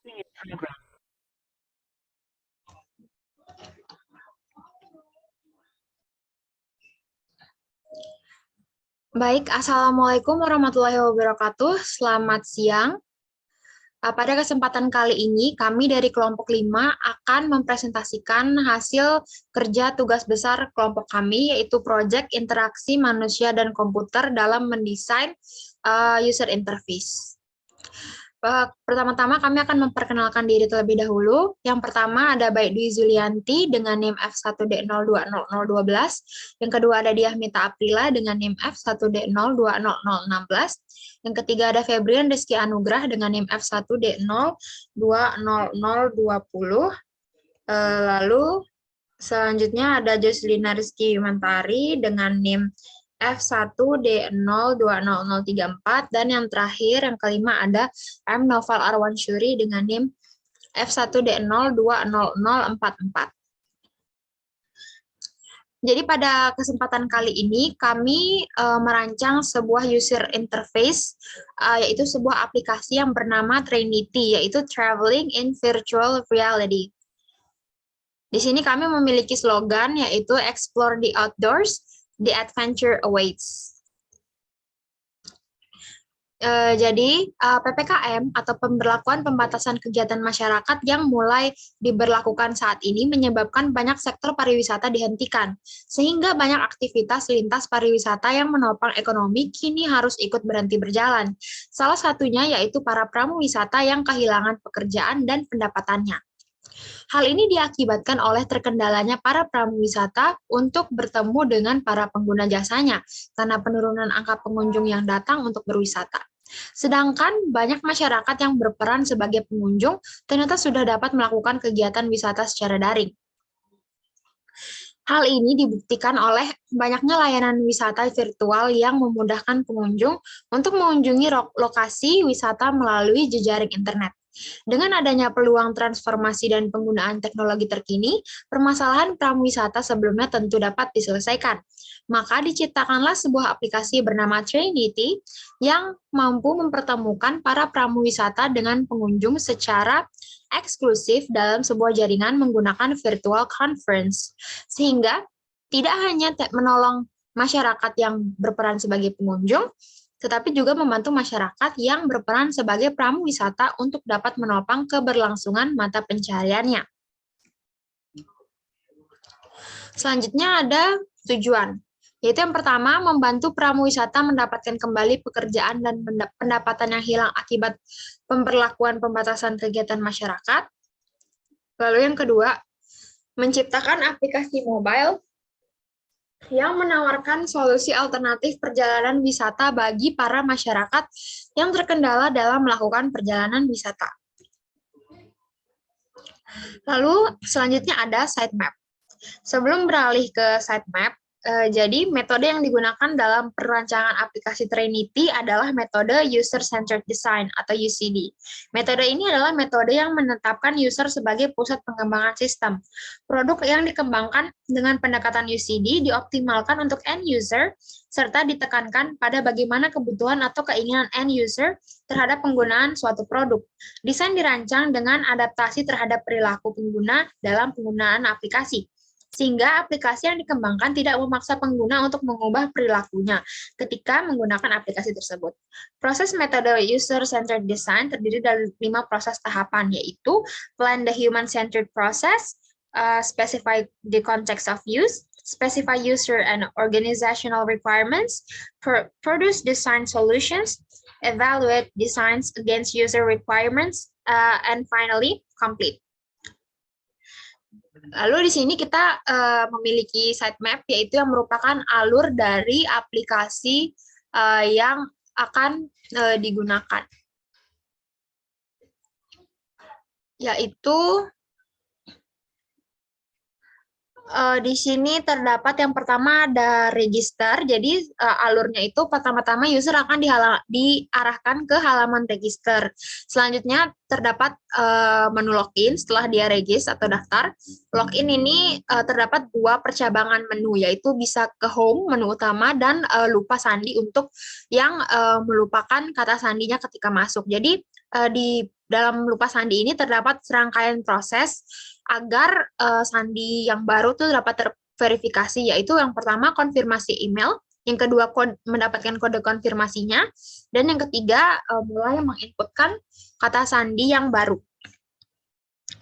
Baik, Assalamualaikum warahmatullahi wabarakatuh. Selamat siang. Pada kesempatan kali ini, kami dari kelompok 5 akan mempresentasikan hasil kerja tugas besar kelompok kami, yaitu proyek interaksi manusia dan komputer dalam mendesain user interface. Pertama-tama kami akan memperkenalkan diri terlebih dahulu. Yang pertama ada Baik Dwi Zulianti dengan NIM F1D020012. Yang kedua ada Diahmita Aprila dengan NIM F1D020016. Yang ketiga ada Febrian Rizky Anugrah dengan NIM F1D020020. Lalu selanjutnya ada Joslina Rizky Mantari dengan NIM F1D020034, dan yang terakhir, yang kelima ada M. Noval Arwansyuri dengan NIM F1D020044. Jadi pada kesempatan kali ini kami merancang sebuah user interface, yaitu sebuah aplikasi yang bernama Trinity, yaitu Traveling in Virtual Reality. Di sini kami memiliki slogan yaitu Explore the Outdoors, the Adventure Awaits. Jadi PPKM atau pemberlakuan pembatasan kegiatan masyarakat yang mulai diberlakukan saat ini menyebabkan banyak sektor pariwisata dihentikan, sehingga banyak aktivitas lintas pariwisata yang menopang ekonomi kini harus ikut berhenti berjalan. Salah satunya yaitu para pramu wisata yang kehilangan pekerjaan dan pendapatannya. Hal ini diakibatkan oleh terkendalanya para pramu wisata untuk bertemu dengan para pengguna jasanya karena penurunan angka pengunjung yang datang untuk berwisata. Sedangkan banyak masyarakat yang berperan sebagai pengunjung ternyata sudah dapat melakukan kegiatan wisata secara daring. Hal ini dibuktikan oleh banyaknya layanan wisata virtual yang memudahkan pengunjung untuk mengunjungi lokasi wisata melalui jejaring internet. Dengan adanya peluang transformasi dan penggunaan teknologi terkini, permasalahan pramu wisata sebelumnya tentu dapat diselesaikan. Maka diciptakanlah sebuah aplikasi bernama Trinity yang mampu mempertemukan para pramu wisata dengan pengunjung secara eksklusif dalam sebuah jaringan menggunakan virtual conference. Sehingga tidak hanya menolong masyarakat yang berperan sebagai pengunjung, tetapi juga membantu masyarakat yang berperan sebagai pramu wisata untuk dapat menopang keberlangsungan mata pencahariannya. Selanjutnya ada tujuan, yaitu yang pertama membantu pramu wisata mendapatkan kembali pekerjaan dan pendapatan yang hilang akibat pemberlakuan pembatasan kegiatan masyarakat. Lalu yang kedua, menciptakan aplikasi mobile yang menawarkan solusi alternatif perjalanan wisata bagi para masyarakat yang terkendala dalam melakukan perjalanan wisata. Lalu selanjutnya ada sitemap. Sebelum beralih ke sitemap, jadi metode yang digunakan dalam perancangan aplikasi Trinity adalah metode User-Centered Design atau UCD. Metode ini adalah metode yang menetapkan user sebagai pusat pengembangan sistem. Produk yang dikembangkan dengan pendekatan UCD dioptimalkan untuk end user, serta ditekankan pada bagaimana kebutuhan atau keinginan end user terhadap penggunaan suatu produk. Desain dirancang dengan adaptasi terhadap perilaku pengguna dalam penggunaan aplikasi, sehingga aplikasi yang dikembangkan tidak memaksa pengguna untuk mengubah perilakunya ketika menggunakan aplikasi tersebut. Proses metode User-Centered Design terdiri dari 5 proses tahapan, yaitu Plan the Human-Centered Process, Specify the Context of Use, Specify User and Organizational Requirements, Produce Design Solutions, Evaluate Designs against User Requirements, and finally, Complete. Lalu di sini kita memiliki sitemap, yaitu yang merupakan alur dari aplikasi yang akan digunakan. Yaitu di sini terdapat yang pertama ada register. Jadi alurnya itu pertama-tama user akan diarahkan ke halaman register. Selanjutnya terdapat menu login setelah dia register atau daftar. Login ini terdapat 2 percabangan menu, yaitu bisa ke home, menu utama, dan lupa sandi untuk yang melupakan kata sandinya ketika masuk. Jadi di dalam lupa sandi ini terdapat serangkaian proses agar sandi yang baru tuh dapat terverifikasi, yaitu yang pertama konfirmasi email, yang kedua mendapatkan kode konfirmasinya, dan yang ketiga mulai menginputkan kata sandi yang baru.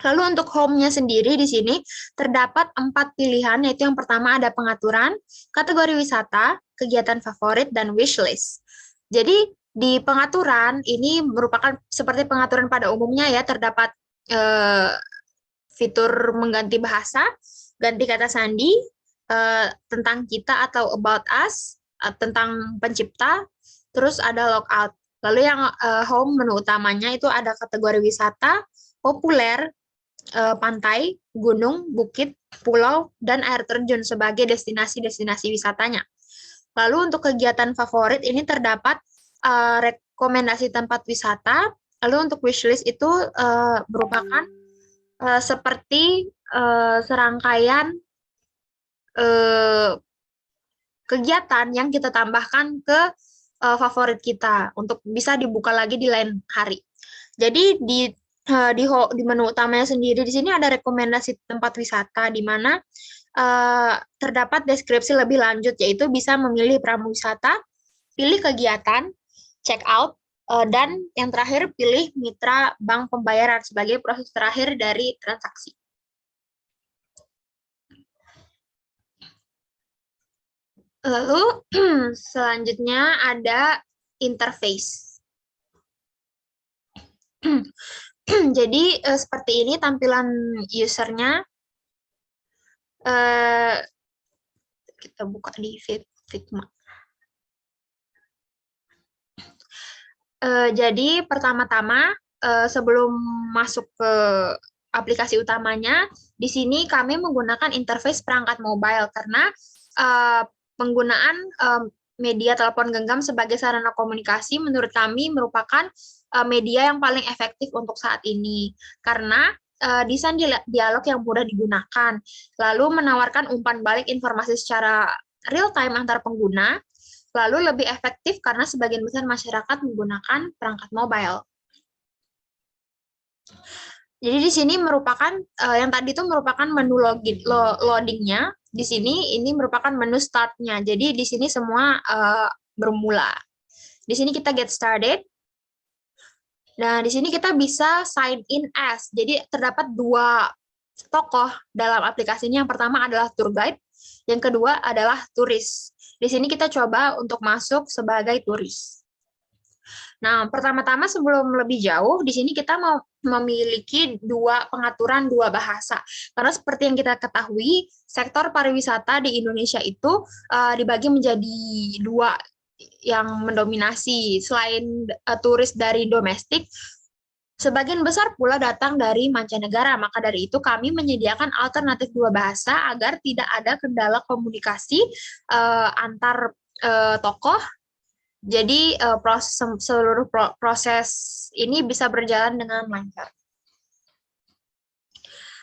Lalu untuk home-nya sendiri di sini terdapat 4 pilihan, yaitu yang pertama ada pengaturan, kategori wisata, kegiatan favorit, dan wishlist. Jadi di pengaturan ini merupakan seperti pengaturan pada umumnya ya, terdapat fitur mengganti bahasa, ganti kata sandi, tentang kita atau about us, tentang pencipta, terus ada logout. Lalu yang home menu utamanya itu ada kategori wisata, populer, pantai, gunung, bukit, pulau, dan air terjun sebagai destinasi-destinasi wisatanya. Lalu untuk kegiatan favorit ini terdapat rekomendasi tempat wisata. Lalu untuk wishlist itu merupakan seperti serangkaian kegiatan yang kita tambahkan ke favorit kita untuk bisa dibuka lagi di lain hari. Jadi di menu utamanya sendiri di sini ada rekomendasi tempat wisata di mana terdapat deskripsi lebih lanjut, yaitu bisa memilih pramuwisata, pilih kegiatan, check out, dan yang terakhir pilih mitra bank pembayaran sebagai proses terakhir dari transaksi. Lalu selanjutnya ada interface. Jadi seperti ini tampilan usernya. Kita buka di Figma. Jadi pertama-tama sebelum masuk ke aplikasi utamanya, di sini kami menggunakan interface perangkat mobile karena penggunaan media telepon genggam sebagai sarana komunikasi menurut kami merupakan media yang paling efektif untuk saat ini, karena desain dialog yang mudah digunakan, lalu menawarkan umpan balik informasi secara real-time antar pengguna, lalu lebih efektif karena sebagian besar masyarakat menggunakan perangkat mobile. Jadi di sini merupakan, yang tadi itu merupakan menu loadingnya, di sini ini merupakan menu start-nya, jadi di sini semua bermula. Di sini kita get started. Nah, di sini kita bisa sign in as. Jadi terdapat 2 tokoh dalam aplikasi ini. Yang pertama adalah tour guide, yang kedua adalah turis. Di sini kita coba untuk masuk sebagai turis. Nah, pertama-tama sebelum lebih jauh, di sini kita mau memiliki 2 pengaturan 2 bahasa. Karena seperti yang kita ketahui, sektor pariwisata di Indonesia itu dibagi menjadi 2 yang mendominasi. Selain turis dari domestik, sebagian besar pula datang dari mancanegara. Maka dari itu kami menyediakan alternatif 2 bahasa agar tidak ada kendala komunikasi antar tokoh. Jadi seluruh proses ini bisa berjalan dengan lancar.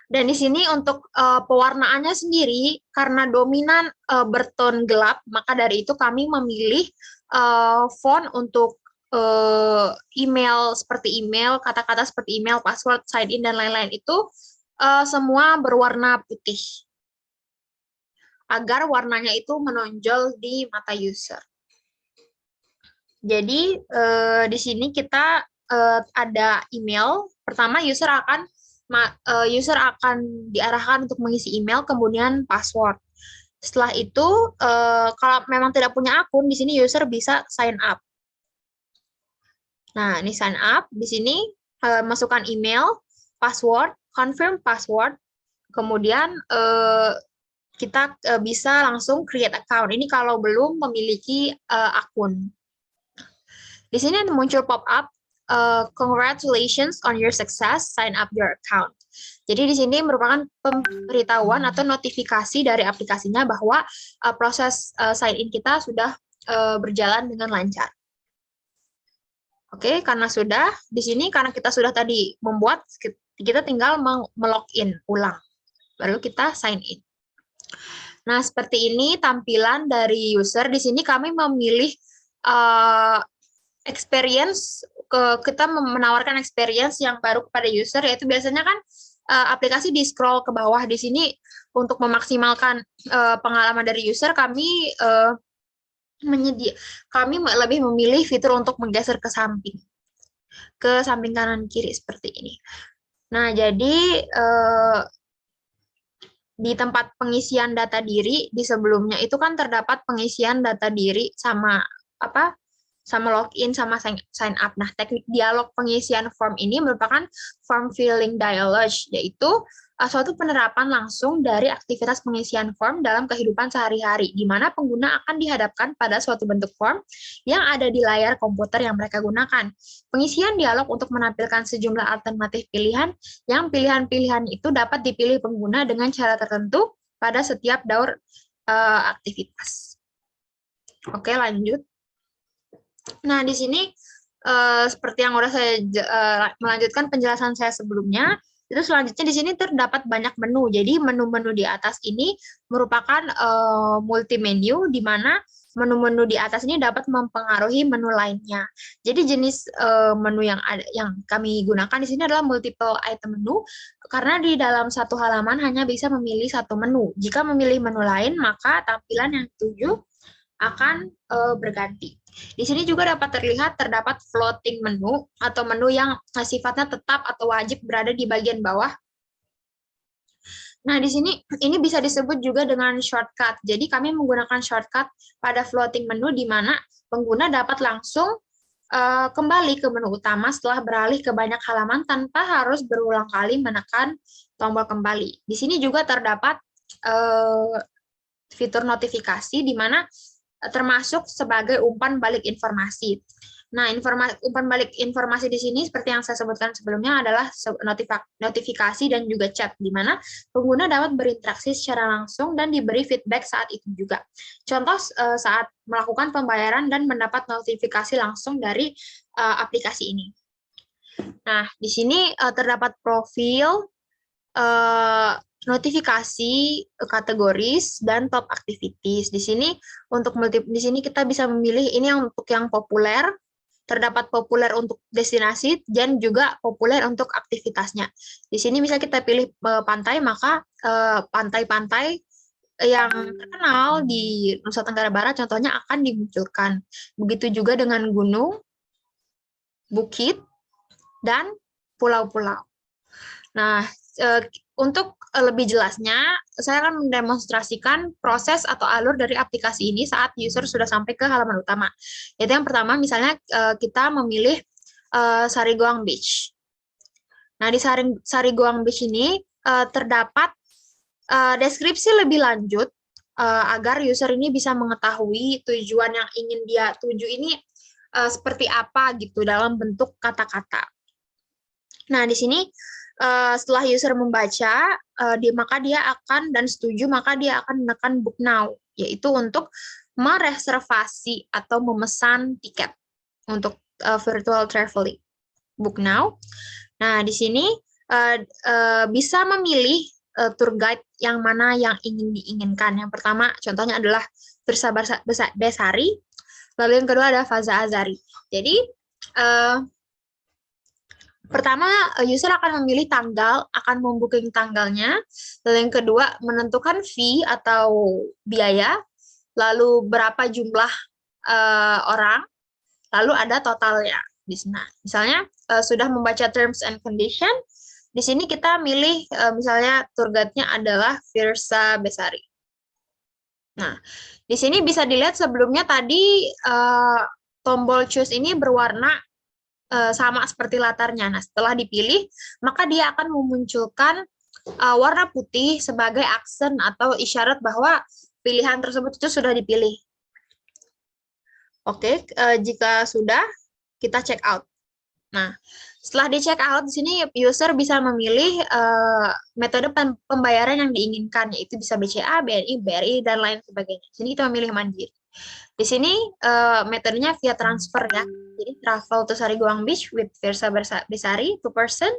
Dan di sini untuk pewarnaannya sendiri, karena dominan bertone gelap, maka dari itu kami memilih font untuk email seperti email, kata-kata seperti email, password, sign in, dan lain-lain itu semua berwarna putih, agar warnanya itu menonjol di mata user. Jadi di sini kita ada email. Pertama user akan diarahkan untuk mengisi email, kemudian password. Setelah itu, kalau memang tidak punya akun, di sini user bisa sign up. Nah, ini sign up. Di sini masukkan email, password, confirm password, kemudian kita bisa langsung create account. Ini kalau belum memiliki akun. Di sini muncul pop-up, congratulations on your success, sign up your account. Jadi di sini merupakan pemberitahuan atau notifikasi dari aplikasinya bahwa proses sign in kita sudah berjalan dengan lancar. Oke, karena sudah, di sini karena kita sudah tadi membuat, kita tinggal melogin ulang. Lalu kita sign in. Nah, seperti ini tampilan dari user. Di sini kami memilih experience kita menawarkan experience yang baru kepada user, yaitu biasanya kan aplikasi di scroll ke bawah. Di sini untuk memaksimalkan pengalaman dari user, kami lebih memilih fitur untuk menggeser ke samping kanan kiri seperti ini. Nah, jadi di tempat pengisian data diri di sebelumnya itu kan terdapat pengisian data diri sama login sama sign up. Nah, teknik dialog pengisian form ini merupakan form filling dialog, yaitu suatu penerapan langsung dari aktivitas pengisian form dalam kehidupan sehari-hari, di mana pengguna akan dihadapkan pada suatu bentuk form yang ada di layar komputer yang mereka gunakan. Pengisian dialog untuk menampilkan sejumlah alternatif pilihan, yang pilihan-pilihan itu dapat dipilih pengguna dengan cara tertentu pada setiap daur aktivitas. Oke, lanjut. Nah, di sini seperti yang udah saya melanjutkan penjelasan saya sebelumnya, itu selanjutnya di sini terdapat banyak menu. Jadi menu-menu di atas ini merupakan multi menu, di mana menu-menu di atas ini dapat mempengaruhi menu lainnya. Jadi jenis menu yang kami gunakan di sini adalah multiple item menu, karena di dalam satu halaman hanya bisa memilih satu menu. Jika memilih menu lain, maka tampilan yang dituju akan berganti. Di sini juga dapat terdapat floating menu atau menu yang sifatnya tetap atau wajib berada di bagian bawah. Nah, di sini ini bisa disebut juga dengan shortcut. Jadi kami menggunakan shortcut pada floating menu di mana pengguna dapat langsung kembali ke menu utama setelah beralih ke banyak halaman tanpa harus berulang kali menekan tombol kembali. Di sini juga terdapat fitur notifikasi di mana termasuk sebagai umpan balik informasi. Nah, umpan balik informasi di sini seperti yang saya sebutkan sebelumnya adalah notifikasi dan juga chat, di mana pengguna dapat berinteraksi secara langsung dan diberi feedback saat itu juga. Contoh saat melakukan pembayaran dan mendapat notifikasi langsung dari aplikasi ini. Nah, di sini terdapat profil, notifikasi, kategoris, dan top activities. Di sini kita bisa memilih ini untuk yang populer, terdapat populer untuk destinasi dan juga populer untuk aktivitasnya. Di sini bisa kita pilih pantai, maka pantai-pantai yang terkenal di Nusa Tenggara Barat contohnya akan dimunculkan. Begitu juga dengan gunung, bukit, dan pulau-pulau. Nah, untuk lebih jelasnya, saya akan mendemonstrasikan proses atau alur dari aplikasi ini saat user sudah sampai ke halaman utama. Yaitu yang pertama, misalnya kita memilih Sarigoang Beach. Nah, di Sarigoang Beach ini terdapat deskripsi lebih lanjut agar user ini bisa mengetahui tujuan yang ingin dia tuju ini seperti apa gitu dalam bentuk kata-kata. Nah, di sini setelah user membaca, maka dia akan dan setuju, maka dia akan menekan book now, yaitu untuk mereservasi atau memesan tiket untuk virtual traveling. Book now. Nah, di sini bisa memilih tour guide yang mana yang ingin diinginkan. Yang pertama, contohnya adalah Firsa Besari, lalu yang kedua adalah Faza Azari. Jadi, pertama, user akan memilih tanggal, akan membooking tanggalnya. Lalu yang kedua, menentukan fee atau biaya. Lalu berapa jumlah orang. Lalu ada totalnya. Misalnya, sudah membaca terms and condition. Di sini kita milih, misalnya tour guide-nya adalah Firsa Besari. Nah, di sini bisa dilihat sebelumnya tadi tombol choose ini berwarna sama seperti latarnya. Nah, setelah dipilih, maka dia akan memunculkan warna putih sebagai aksen atau isyarat bahwa pilihan tersebut itu sudah dipilih. Oke, jika sudah, kita check out. Nah, setelah di check out, di sini user bisa memilih metode pembayaran yang diinginkan, yaitu bisa BCA, BNI, BRI, dan lain sebagainya. Di sini kita memilih mandiri. Di sini metodenya via transfer ya. Jadi travel to Sarigoang Beach with Firsa Besari, 2 person,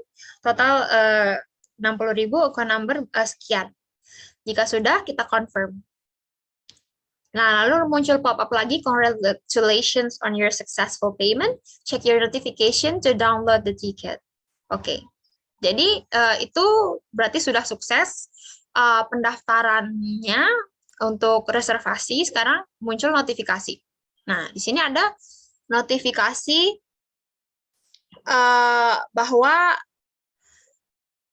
total 60.000, account number sekian. Jika sudah, kita confirm. Nah, lalu muncul pop-up lagi, congratulations on your successful payment. Check your notification to download the ticket. Oke, jadi itu berarti sudah sukses pendaftarannya untuk reservasi. Sekarang muncul notifikasi. Nah, di sini ada notifikasi bahwa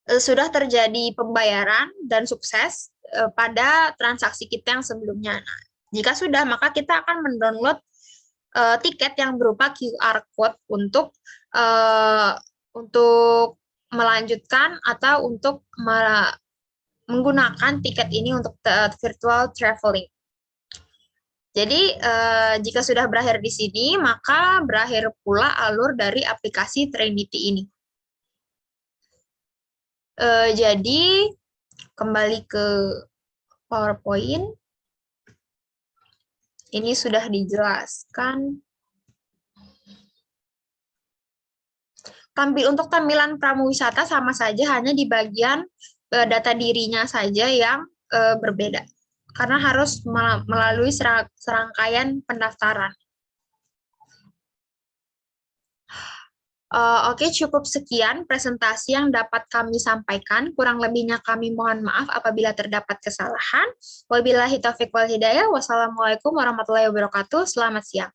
sudah terjadi pembayaran dan sukses pada transaksi kita yang sebelumnya. Nah, jika sudah, maka kita akan mendownload tiket yang berupa QR code untuk melanjutkan atau untuk menggunakan tiket ini untuk virtual traveling. Jadi, jika sudah berakhir di sini, maka berakhir pula alur dari aplikasi Trinity ini. Jadi, kembali ke PowerPoint. Ini sudah dijelaskan. Untuk tampilan pramuwisata sama saja, hanya di bagian data dirinya saja yang berbeda. Karena harus melalui serangkaian pendaftaran. Oke, cukup sekian presentasi yang dapat kami sampaikan. Kurang lebihnya kami mohon maaf apabila terdapat kesalahan. Wabillahi taufiq wal hidayah. Wassalamualaikum warahmatullahi wabarakatuh. Selamat siang.